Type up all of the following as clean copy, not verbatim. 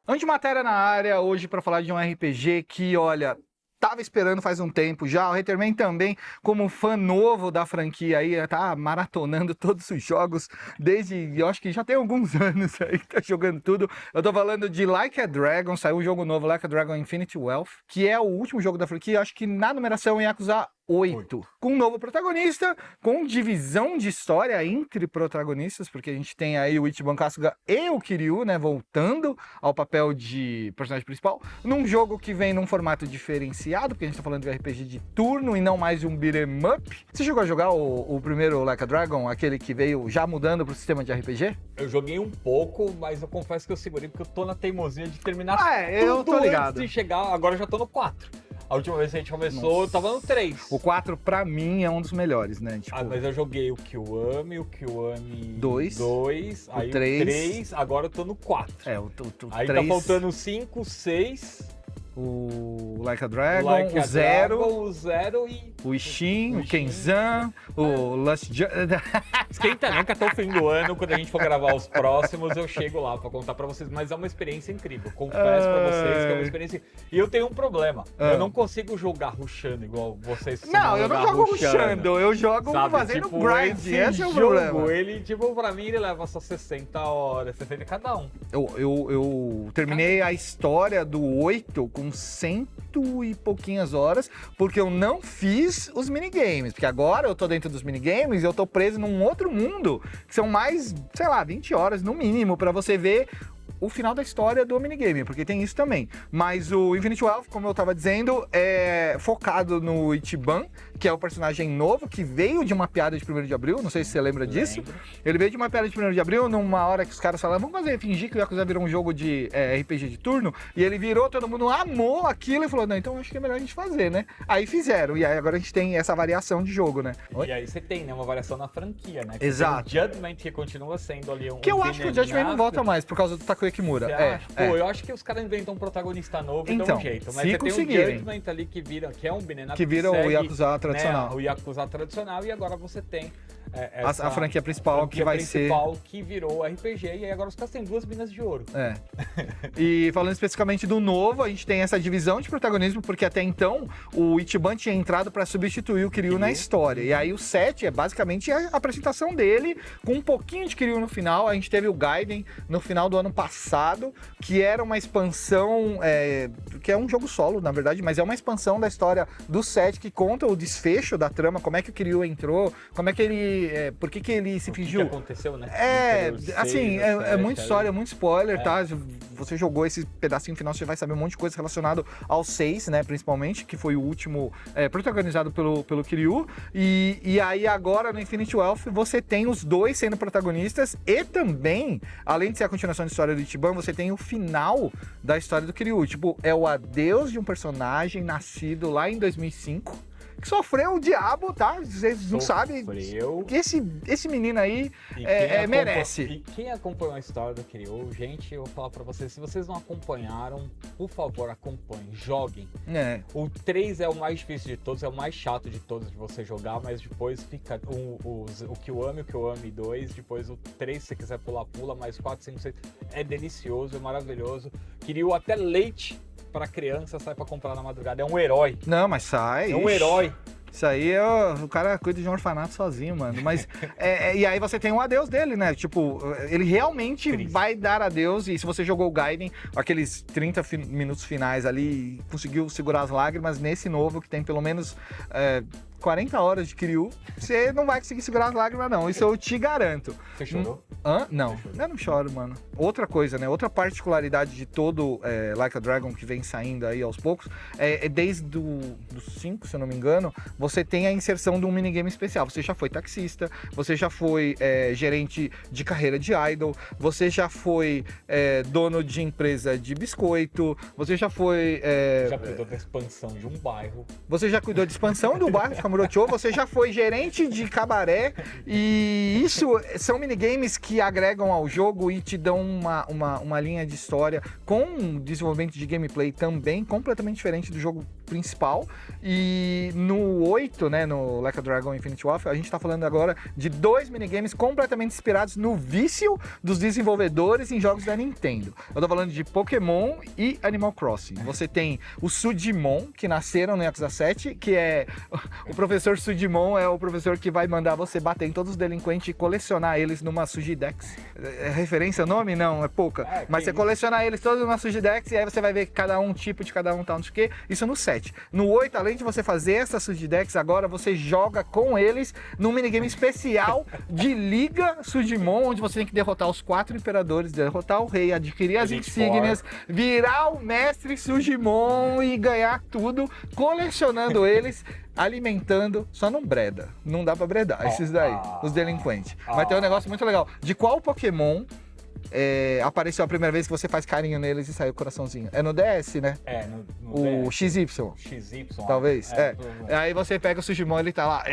Antimatéria na área, hoje para falar de um RPG que, olha, tava esperando faz um tempo já. O Haterman também, como fã novo da franquia aí, tá maratonando todos os jogos desde, eu acho que já tem alguns anos aí que tá jogando tudo. Eu tô falando de Like a Dragon, saiu um jogo novo, Like a Dragon Infinity Wealth, que é o último jogo da franquia, acho que na numeração Yakuza 8. Com um novo protagonista, com divisão de história entre protagonistas, porque a gente tem aí o Ichiban Kasuga e o Kiryu, né, voltando ao papel de personagem principal, num jogo que vem num formato diferenciado, porque a gente tá falando de RPG de turno e não mais de um beat'em up. Você chegou a jogar o primeiro Like a Dragon, aquele que veio já mudando pro sistema de RPG? Eu joguei um pouco, mas eu confesso que eu segurei porque eu tô na teimosia de terminar eu tô ligado. Antes de chegar, agora eu já tô no 4. A última vez que a gente começou, eu tava no 3. O 4, pra mim, é um dos melhores, né? Tipo... mas eu joguei o Kiwami 2, aí o 3, 3, agora eu tô no 4. O aí 3... tá faltando o 5, 6... O Like a Dragon, o 0 e... o Ishin, o Kenzan, o Last... Esquenta não, que até o fim do ano, quando a gente for gravar os próximos, eu chego lá pra contar pra vocês. Mas é uma experiência incrível, confesso pra vocês que é uma experiência... E eu tenho um problema, eu não consigo jogar rushando igual vocês. Não, eu não jogo rushando, eu jogo fazendo tipo, grind, esse é o jogo, problema. Ele, tipo, pra mim, ele leva só 60 horas, 70 cada um. Eu terminei a história do 8 com 100 e pouquinhas horas, porque eu não fiz os minigames, porque agora eu tô dentro dos minigames e eu tô preso num outro mundo, que são mais, sei lá, 20 horas no mínimo, pra você ver o final da história do minigame, porque tem isso também. Mas o Infinity Wealth, como eu tava dizendo, é focado no Ichiban, que é o personagem novo, que veio de uma piada de 1º de abril, não sei se você lembra disso. Ele veio de uma piada de 1º de abril, numa hora que os caras falaram, vamos fingir que o Yakuza virou um jogo de RPG de turno, e ele virou, todo mundo amou aquilo e falou, não, então acho que é melhor a gente fazer, né? Aí fizeram, e aí agora a gente tem essa variação de jogo, né? E aí você tem, né, uma variação na franquia, né? Exato. O Judgment, que continua sendo ali um... Que eu acho que o Judgment não volta mais, por causa do Takuya Kimura. Pô, eu acho que os caras inventam um protagonista novo e dão um jeito. Mas se você tem o Judgment ali que vira, que é um beat'em up, que vira o Yakuza tradicional. Né, o Yakuza tradicional, e agora você tem a franquia principal que vai ser... que virou RPG, e aí agora os caras têm 2 minas de ouro. E falando especificamente do novo, a gente tem essa divisão de protagonismo, porque até então o Ichiban tinha entrado para substituir o Kiryu na história. E aí o 7 é basicamente a apresentação dele, com um pouquinho de Kiryu no final. A gente teve o Gaiden no final do ano passado, que era uma expansão, que é um jogo solo, na verdade, mas é uma expansão da história do 7, que conta o desfecho da trama, como é que o Kiryu entrou, como é que ele... por que ele se fingiu... O que aconteceu, né? Assim, é muita história, muito spoiler, tá? Você jogou esse pedacinho final, você vai saber um monte de coisa relacionado ao 6, né, principalmente, que foi o último protagonizado pelo Kiryu. E aí agora, no Infinity Wealth, você tem os dois sendo protagonistas e também, além de ser a continuação da história do Ichiban, você tem o final da história do Kiryu. Tipo, é o adeus de um personagem nascido lá em 2005, que sofreu o diabo, tá? Vocês não sabem. Esse menino aí merece. E quem acompanhou a história do Kiryu, gente, eu vou falar pra vocês, se vocês não acompanharam, por favor, acompanhem, joguem. O 3 é o mais difícil de todos, é o mais chato de todos de você jogar, mas depois fica o Kiwami 2, depois o 3, se você quiser pular, pula, mais 4, 5, 6. É delicioso, é maravilhoso. Kiryu até leite para criança sai para comprar na madrugada, é um herói. Não, mas sai. É um herói. Isso aí, o cara cuida de um orfanato sozinho, mano. Mas, e aí você tem um adeus dele, né? Tipo, ele realmente vai dar adeus. E se você jogou o Gaiden, aqueles 30 minutos finais ali, conseguiu segurar as lágrimas, nesse novo, que tem pelo menos 40 horas de Kiryu, você não vai conseguir segurar as lágrimas, não. Isso eu te garanto. Você chorou? Não, eu não choro, mano. Outra coisa, né? Outra particularidade de todo Like a Dragon que vem saindo aí aos poucos, desde os 5, se eu não me engano, você tem a inserção de um minigame especial. Você já foi taxista, você já foi gerente de carreira de idol, você já foi dono de empresa de biscoito, você já foi... já cuidou da expansão de um bairro. Você já cuidou de expansão do bairro de Kamurocho, você já foi gerente de cabaré, e isso são minigames que agregam ao jogo e te dão uma linha de história com um desenvolvimento de gameplay também completamente diferente do jogo principal. E no 8, né, no Like a Dragon Infinity Warfare, a gente tá falando agora de 2 minigames completamente inspirados no vício dos desenvolvedores em jogos da Nintendo. Eu tô falando de Pokémon e Animal Crossing. Você tem o Sudimon, que nasceram no Yakuza 7, que é o professor Sudimon, é o professor que vai mandar você bater em todos os delinquentes e colecionar eles numa Sujidex. É referência ao nome? Não, é pouca. Mas você coleciona eles todos numa Sujidex e aí você vai ver cada um, tipo de cada um, tal, não sei o quê. Isso no 7. No 8, além de você fazer essa Sujidex, agora você joga com eles num minigame especial de Liga Sudimon, onde você tem que derrotar os 4 imperadores, derrotar o rei, adquirir as insígnias, virar o mestre Sudimon e ganhar tudo, colecionando eles, alimentando, só não breda. Não dá pra bredar, esses daí, os delinquentes. Mas tem um negócio muito legal. De qual Pokémon apareceu a primeira vez que você faz carinho neles e sai o coraçãozinho? É no DS, né? No o DS. XY. XY. Talvez, Aí você pega o Sujimon e ele tá lá,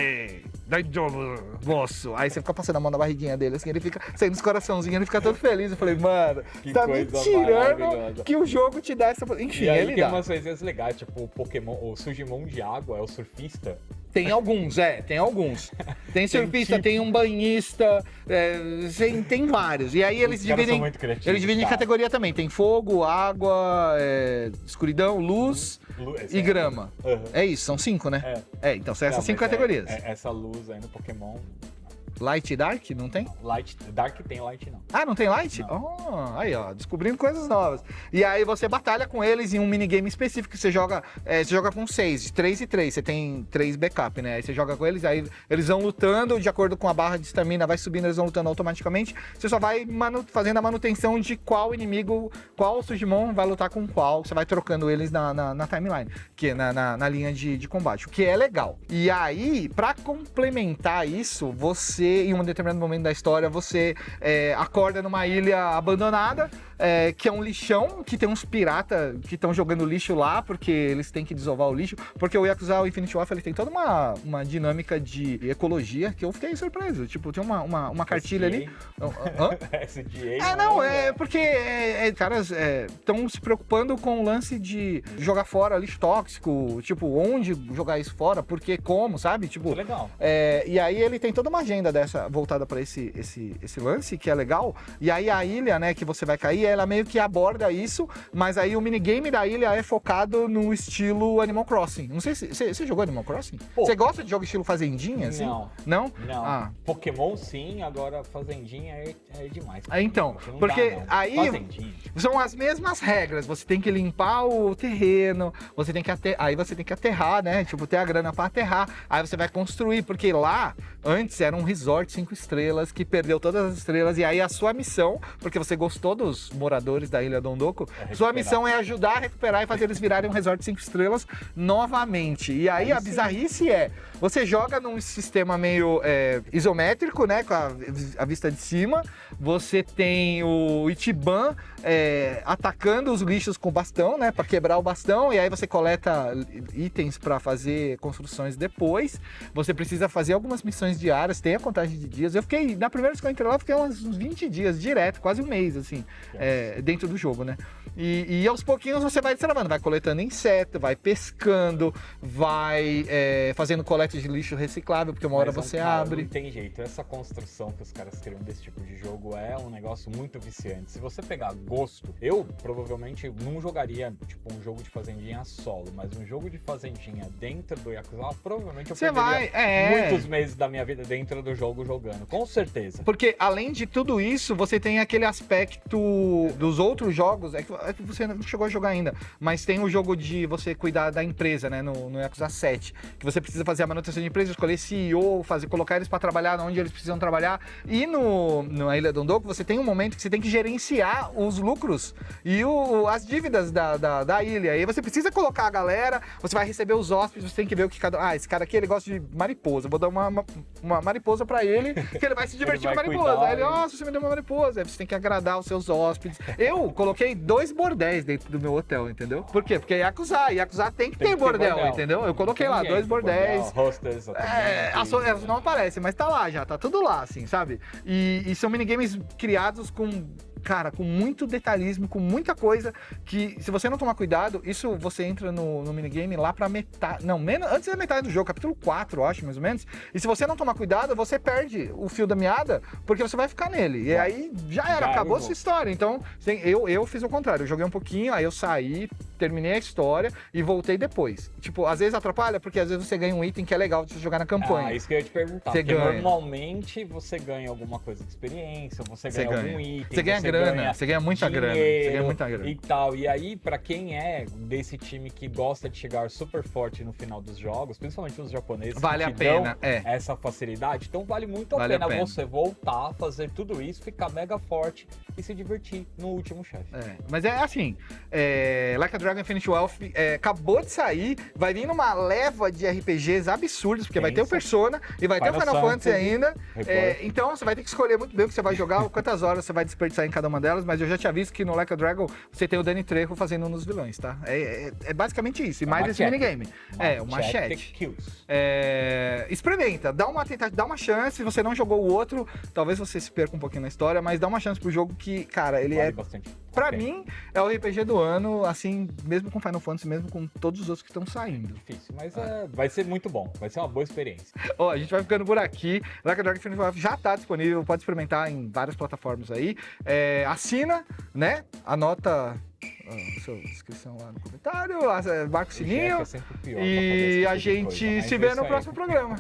moço. Aí você fica passando a mão na barriguinha dele, assim, ele fica saindo os coraçãozinhos, ele fica todo feliz. Eu falei, mano, você tá me tirando que o jogo te dá essa... Enfim, e aí ele tem dá. umas coisinhas legais, tipo o Pokémon, o Sujimon de água é o surfista. Tem alguns, tem alguns. Tem surfista, tem um banhista, tem vários. E aí eles dividem em categoria também. Tem fogo, água, escuridão, luz e grama. É isso, são 5, né? Então são essas 5 categorias. Essa luz aí no Pokémon... Light e Dark, não tem? Dark tem Light não. Ah, não tem Light? Não. Aí, ó, descobrindo coisas novas. E aí você batalha com eles em um minigame específico, você joga com 6, de 3 e 3, você tem 3 backup, né? Aí você joga com eles, aí eles vão lutando, de acordo com a barra de estamina, vai subindo, eles vão lutando automaticamente. Você só vai fazendo a manutenção de qual inimigo, qual Sujimon vai lutar com qual, você vai trocando eles na timeline, que é na linha de combate, o que é legal. E aí, pra complementar isso, você, em um determinado momento da história, você acorda numa ilha abandonada, que é um lixão, que tem uns piratas que estão jogando lixo lá, porque eles têm que desovar o lixo, porque o Yakuza Infinity Warfare ele tem toda uma dinâmica de ecologia que eu fiquei surpreso. Tipo, tem uma cartilha ali. SDA? Porque caras estão se preocupando com o lance de jogar fora lixo tóxico, tipo, onde jogar isso fora, porque como, sabe? Tipo, isso é legal. E aí ele tem toda uma agenda dessa voltada para esse lance, que é legal. E aí a ilha, né, que você vai cair, ela meio que aborda isso, mas aí o minigame da ilha é focado no estilo Animal Crossing. Não sei se você jogou Animal Crossing? Você gosta de jogo estilo fazendinha, assim? Não. Ah. Pokémon sim, agora fazendinha é demais. Então, porque aí Fazendinha. são as mesmas regras. Você tem que limpar o terreno, você tem que aí você tem que aterrar, né? Tipo, ter a grana pra aterrar. Aí você vai construir, porque lá antes era um resort 5 estrelas que perdeu todas as estrelas, e aí a sua missão, porque você gostou dos moradores da Ilha Dondoko, sua missão é ajudar a recuperar e fazer eles virarem um resort 5 estrelas novamente. E aí a bizarrice você joga num sistema meio isométrico, né, com a vista de cima, você tem o Ichiban atacando os lixos com bastão, né, pra quebrar o bastão, e aí você coleta itens pra fazer construções depois. Você precisa fazer algumas missões diárias, tem a contagem de dias. Eu fiquei, na primeira vez que eu entrei lá, eu fiquei uns 20 dias direto, quase um mês, assim, dentro do jogo, né? E aos pouquinhos você vai destravando, vai coletando inseto, vai pescando, vai fazendo coleta de lixo reciclável, porque uma hora você abre. Não tem jeito, essa construção que os caras criam desse tipo de jogo é um negócio muito viciante. Se você pegar gosto, eu provavelmente não jogaria, tipo, um jogo de fazendinha solo, mas um jogo de fazendinha dentro do Yakuza, provavelmente eu perderia muitos meses da minha vida dentro do jogo jogando, com certeza. Porque, além de tudo isso, você tem aquele aspecto dos outros jogos, é que você não chegou a jogar ainda, mas tem o jogo de você cuidar da empresa, né, no Yakuza 7, que você precisa fazer a manutenção de empresa, escolher CEO, colocar eles pra trabalhar onde eles precisam trabalhar, e na Ilha Dondoko você tem um momento que você tem que gerenciar os lucros e as dívidas da ilha, e aí você precisa colocar a galera, você vai receber os hóspedes, você tem que ver o que esse cara aqui, ele gosta de mariposa, vou dar uma mariposa pra ele, que ele vai se divertir com a mariposa. Aí ele, você me deu uma mariposa. Aí você tem que agradar os seus hóspedes. Eu coloquei 2 bordéis dentro do meu hotel, entendeu? Por quê? Porque é Yakuza. Yakuza tem que ter bordel, entendeu? Eu coloquei lá 2 bordéis. Hostels, elas não aparecem, mas tá lá já, tá tudo lá, assim, sabe? E são minigames criados com cara, com muito detalhismo, com muita coisa que, se você não tomar cuidado, isso você entra no minigame lá pra metade, não, menos, antes da metade do jogo, capítulo 4, eu acho, mais ou menos, e se você não tomar cuidado, você perde o fio da meada, porque você vai ficar nele, e aí já era, acabou a sua história. Então, eu fiz o contrário, eu joguei um pouquinho, aí eu saí, terminei a história e voltei depois. Tipo, às vezes atrapalha, porque às vezes você ganha um item que é legal de você jogar na campanha. Isso que eu ia te perguntar. Você ganha. Normalmente você ganha alguma coisa de experiência, você ganha algum item. Você ganha grana, você ganha muita grana. Você ganha muita grana. E tal. E aí, pra quem é desse time que gosta de chegar super forte no final dos jogos, principalmente os japoneses, vale que a pena, essa facilidade, então vale muito a pena você voltar, fazer tudo isso, ficar mega forte e se divertir no último chefe. Mas é assim, Like a Dragon Infinite Wealth acabou de sair, vai vir numa leva de RPGs absurdos, porque vai ter o Persona e vai ter o Final Fantasy ainda. Então você vai ter que escolher muito bem o que você vai jogar, quantas horas você vai desperdiçar em cada uma delas, mas eu já te aviso que no Like a Dragon você tem o Danny Trejo fazendo um dos vilões, tá? É basicamente isso, e mais esse minigame. O machete. Experimenta, dá uma chance, se você não jogou o outro, talvez você se perca um pouquinho na história, mas dá uma chance pro jogo que, cara, ele vale bastante. Pra mim, é o RPG do ano, assim, mesmo com Final Fantasy, mesmo com todos os outros que estão saindo. Difícil, mas vai ser muito bom, vai ser uma boa experiência. A gente vai ficando por aqui. Like a Dragon Infinite Wealth já tá disponível, pode experimentar em várias plataformas aí. Assina, né? Anota sua inscrição lá no comentário, marca o sininho. É sempre pior e a gente se vê no próximo programa.